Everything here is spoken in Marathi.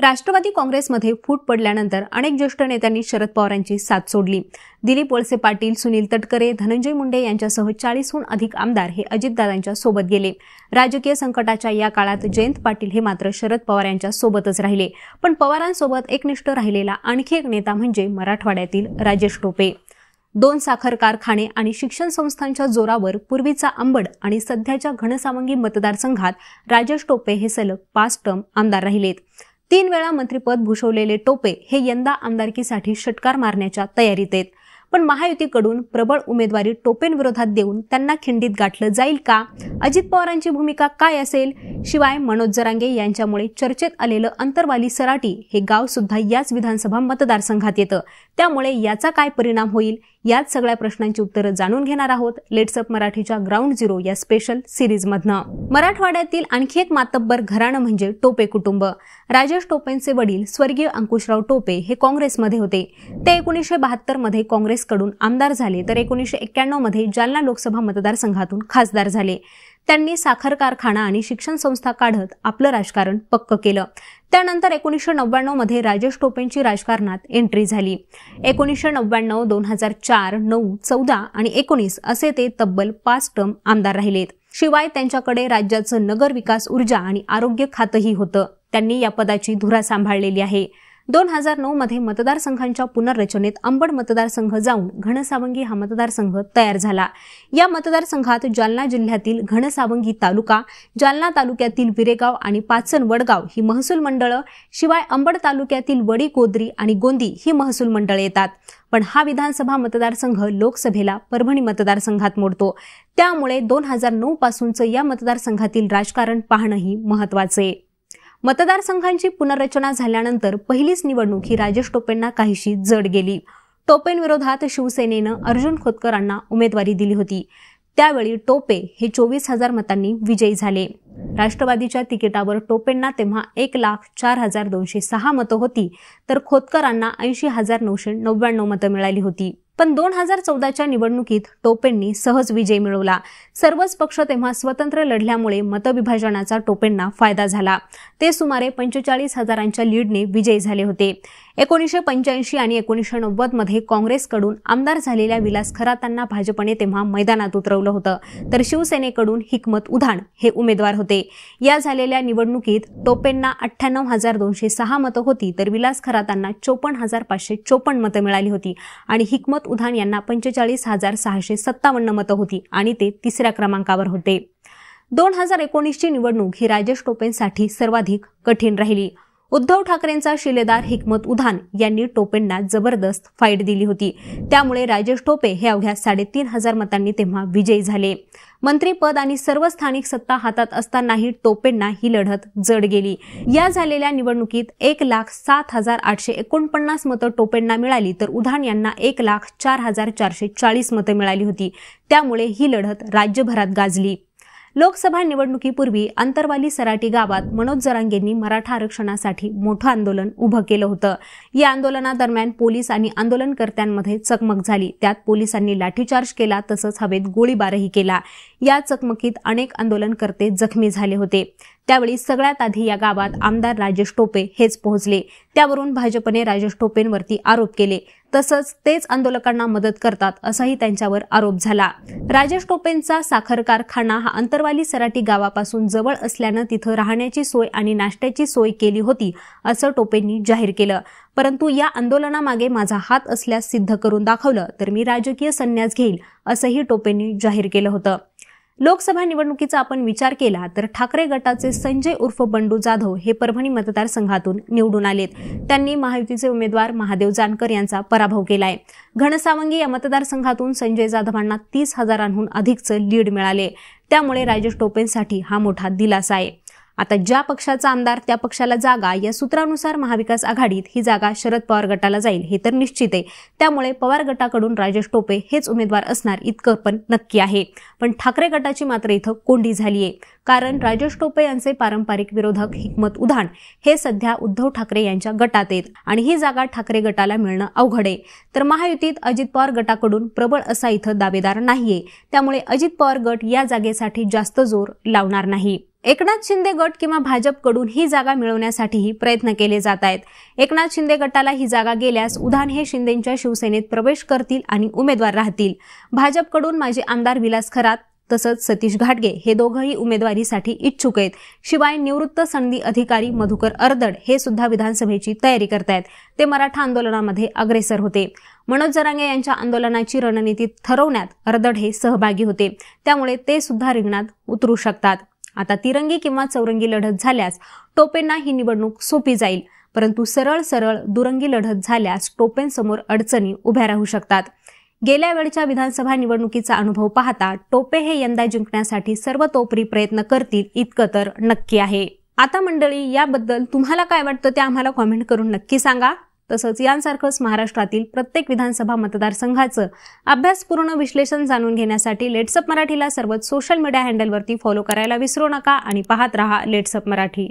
राष्ट्रवादी काँग्रेसमध्ये फूट पडल्यानंतर अनेक ज्येष्ठ नेत्यांनी शरद पवारांची साथ सोडली। दिलीप वळसे पाटील, सुनील तटकरे, धनंजय मुंडे यांच्यासह 40हून अधिक आमदार हे अजितदादांच्या सोबत गेले। राजकीय संकटाच्या या काळात जयंत पाटील हे मात्र शरद पवार यांच्या सोबतच राहिले। पण पवारांसोबत एकनिष्ठ राहिलेला आणखी एक नेता म्हणजे मराठवाड्यातील राजेश टोपे। 2 साखर कारखाने आणि शिक्षण संस्थांच्या जोरावर पूर्वीचा अंबड आणि सध्याच्या घनसावंगी मतदारसंघात राजेश टोपे हे सलग 5 टर्म आमदार राहिलेत। 3 वेळा मंत्रिपद भूषवलेले टोपे हे यंदा आमदारकीसाठी षटकार मारण्याच्या तयारीत आहेत। पण महायुतीकडून प्रबळ उमेदवारी टोपेंविरोधात देऊन त्यांना खिंडीत गाठलं जाईल का? अजित पवारांची भूमिका काय असेल? शिवाय मनोज जरांगे यांच्यामुळे चर्चेत आलेलं अंतरवाली सराटी हे गाव सुद्धा याच विधानसभा मतदारसंघात येतं। त्यामुळे याचा काय परिणाम होईल? याच सगळ्या प्रश्नांची उत्तरं जाणून घेणार आहोत लेट्स अप मराठीच्या ग्राउंड झिरो या स्पेशल सिरीजमधनं। मराठवाड्यातील आणखी एक मातब्बर घराणं म्हणजे टोपे कुटुंब। राजेश टोपेंचे वडील स्वर्गीय अंकुशराव टोपे हे काँग्रेसमध्ये होते। ते 1972 मध्ये काँग्रेसकडून आमदार झाले तर 1991 मध्ये जालना लोकसभा मतदारसंघातून खासदार झाले। त्यांनी साखर कारखाना आणि शिक्षण संस्था काढत आपलं राजकारण पक्क केलं। त्यानंतर 1999 मध्ये राजेश टोपेंची राजकारणात एंट्री झाली। 1999, 2004, 9, 14 आणि 19 असे ते तब्बल 5 टर्म आमदार राहिलेत। शिवाय त्यांच्याकडे राज्याचं नगर विकास, ऊर्जा आणि आरोग्य खातंही होतं। त्यांनी या पदाची धुरा सांभाळलेली आहे। 2009 मध्ये मतदारसंघांच्या पुनर्रचनेत अंबड मतदारसंघ जाऊन घनसावंगी हा मतदारसंघ तयार झाला। या मतदारसंघात जालना जिल्ह्यातील घनसावंगी तालुका, जालना तालुक्यातील विरेगाव आणि पाचन वडगाव ही महसूल मंडळं, शिवाय अंबड तालुक्यातील वडी, गोद्री आणि गोंदी ही महसूल मंडळे येतात। पण हा विधानसभा मतदारसंघ लोकसभेला परभणी मतदारसंघात मोडतो। त्यामुळे 2009 पासूनचं या मतदारसंघातील राजकारण पाहणंही महत्त्वाचे। मतदारसंघांची पुनर्रचना झाल्यानंतर पहिलीच निवडणूक ही राजेश टोपेंना काहीशी जड गेली। टोपेंविरोधात शिवसेनेनं अर्जुन खोतकरांना उमेदवारी दिली होती। त्यावेळी टोपे हे 24,000 मतांनी विजयी झाले। राष्ट्रवादीच्या तिकिटावर टोपेंना तेव्हा 1,04,206 मतं होती तर खोतकरांना 80,999 मतं मिळाली होती। पण 2014च्या निवडणुकीत टोपेंनी सहज विजय मिळवला। सर्वच पक्ष तेव्हा स्वतंत्र लढल्यामुळे मतविभाजनाचा टोपेंना फायदा झाला। ते सुमारे 45,000च्या लीडने विजयी झाले होते। 1985 आणि 1990 मध्ये काँग्रेसकडून आमदार झालेल्या विलास खरातांना भाजपने तेव्हा मैदानात उतरवलं होतं तर शिवसेनेकडून हिकमत उधाण हे उमेदवार होते। या झालेल्या निवडणुकीत टोपेंना 98,206 मतं होती तर विलास खरातांना 54,554 मतं मिळाली होती आणि हिकमत उधाण यांना 45,657 मतं होती आणि ते 3ऱ्या क्रमांकावर होते। 2019ची निवडणूक ही राजेश टोपेंसाठी सर्वाधिक कठीण राहिली। उद्धव ठाकरेंचा शिलेदार हिकमत उधाण यांनी टोपेंना जबरदस्त फाईट दिली होती। त्यामुळे राजेश टोपे हे अवघ्या 3,500 मतांनी तेव्हा विजयी झाले। मंत्रीपद आणि सर्व स्थानिक सत्ता हातात असतानाही टोपेंना ही लढत जड गेली। या झालेल्या निवडणुकीत 1,07,849 मतं टोपेंना मिळाली तर उधाण यांना 1,04,440 मतं मिळाली होती। त्यामुळे ही लढत राज्यभरात गाजली। लोकसभा निवडणुकीपूर्वी अंतरवाली सराटी गावात मनोज जरांगेंनी मराठा आरक्षणासाठी मोठं आंदोलन उभं केलं होतं। या आंदोलनादरम्यान पोलीस आणि आंदोलनकर्त्यांमध्ये चकमक झाली। त्यात पोलिसांनी लाठीचार्ज केला तसंच हवेत गोळीबारही केला। या चकमकीत अनेक आंदोलनकर्ते जखमी झाले होते। त्यावेळी सगळ्यात आधी या गावात आमदार राजेश टोपे हेच पोहोचले। त्यावरून भाजपने राजेश टोपेंवरती आरोप केले। तसंच तेच आंदोलकांना मदत करतात असाही त्यांच्यावर आरोप झाला। राजेश टोपेंचा साखर कारखाना हा अंतरवाली सराटी गावापासून जवळ असल्यानं तिथं राहण्याची सोय आणि नाश्त्याची सोय केली होती असं टोपेंनी जाहीर केलं। परंतु या आंदोलनामागे माझा हात असल्यास सिद्ध करून दाखवलं तर मी राजकीय संन्यास घेईल असंही टोपेंनी जाहीर केलं होतं। लोकसभा निवडणुकीचा आपण विचार केला तर ठाकरे गटाचे संजय उर्फ बंडू जाधव हे परभणी मतदारसंघातून निवडून आलेत। त्यांनी महायुतीचे उमेदवार महादेव जानकर यांचा पराभव केलाय। घनसावंगी या मतदारसंघातून संजय जाधवांना 30,000हून अधिकचं लीड मिळाले। त्यामुळे राजेश टोपेंसाठी हा मोठा दिलासा आहे। आता ज्या पक्षाचा आमदार त्या पक्षाला जागा या सूत्रानुसार महाविकास आघाडीत ही जागा शरद पवार गटाला जाईल हे तर निश्चित आहे। त्यामुळे पवार गटाकडून राजेश टोपे हेच उमेदवार असणार इतकं पण नक्की आहे। पण ठाकरे गटाची मात्र इथं कोंडी झालीये। कारण राजेश टोपे यांचे पारंपरिक विरोधक हिकमत उधाण हे सध्या उद्धव ठाकरे यांच्या गटात आहेत आणि ही जागा ठाकरे गटाला मिळणं अवघड आहे। तर महायुतीत अजित पवार गटाकडून प्रबळ असा इथं दावेदार नाहीये। त्यामुळे अजित पवार गट या जागेसाठी जास्त जोर लावणार नाही। एकनाथ शिंदे गट किंवा भाजपकडून ही जागा मिळवण्यासाठीही प्रयत्न केले जात आहेत। एकनाथ शिंदे गटाला ही जागा गेल्यास उधाण हे शिंदेंच्या शिवसेनेत प्रवेश करतील आणि उमेदवार राहतील। भाजपकडून माजी आमदार विलास खरात तसंच सतीश घाटगे हे दोघंही उमेदवारीसाठी इच्छुक आहेत। शिवाय निवृत्त सनदी अधिकारी मधुकर अरदड हे सुद्धा विधानसभेची तयारी करतायत। ते मराठा आंदोलनामध्ये अग्रेसर होते। मनोज जरांगे यांच्या आंदोलनाची रणनीती ठरवण्यात अरदड हे सहभागी होते, त्यामुळे ते सुद्धा रिंगणात उतरू शकतात। आता तिरंगी किंवा चौरंगी लढत झाल्यास टोपेंना ही निवडणूक सोपी जाईल, परंतु सरळ दुरंगी लढत झाल्यास टोपेंसमोर अडचणी उभ्या राहू शकतात। गेल्या वेळच्या विधानसभा निवडणुकीचा अनुभव पाहता टोपे हे यंदा जिंकण्यासाठी सर्वतोपरी प्रयत्न करतील इतकं तर नक्की आहे। आता मंडळी, याबद्दल तुम्हाला काय वाटतं ते आम्हाला कॉमेंट करून नक्की सांगा। तसंच यांसारखंच महाराष्ट्रातील प्रत्येक विधानसभा मतदारसंघाचं अभ्यासपूर्ण विश्लेषण जाणून घेण्यासाठी लेट्स अप मराठीला सर्वच सोशल मीडिया हँडलवरती फॉलो करायला विसरू नका आणि पाहत रहा लेट्स अप मराठी।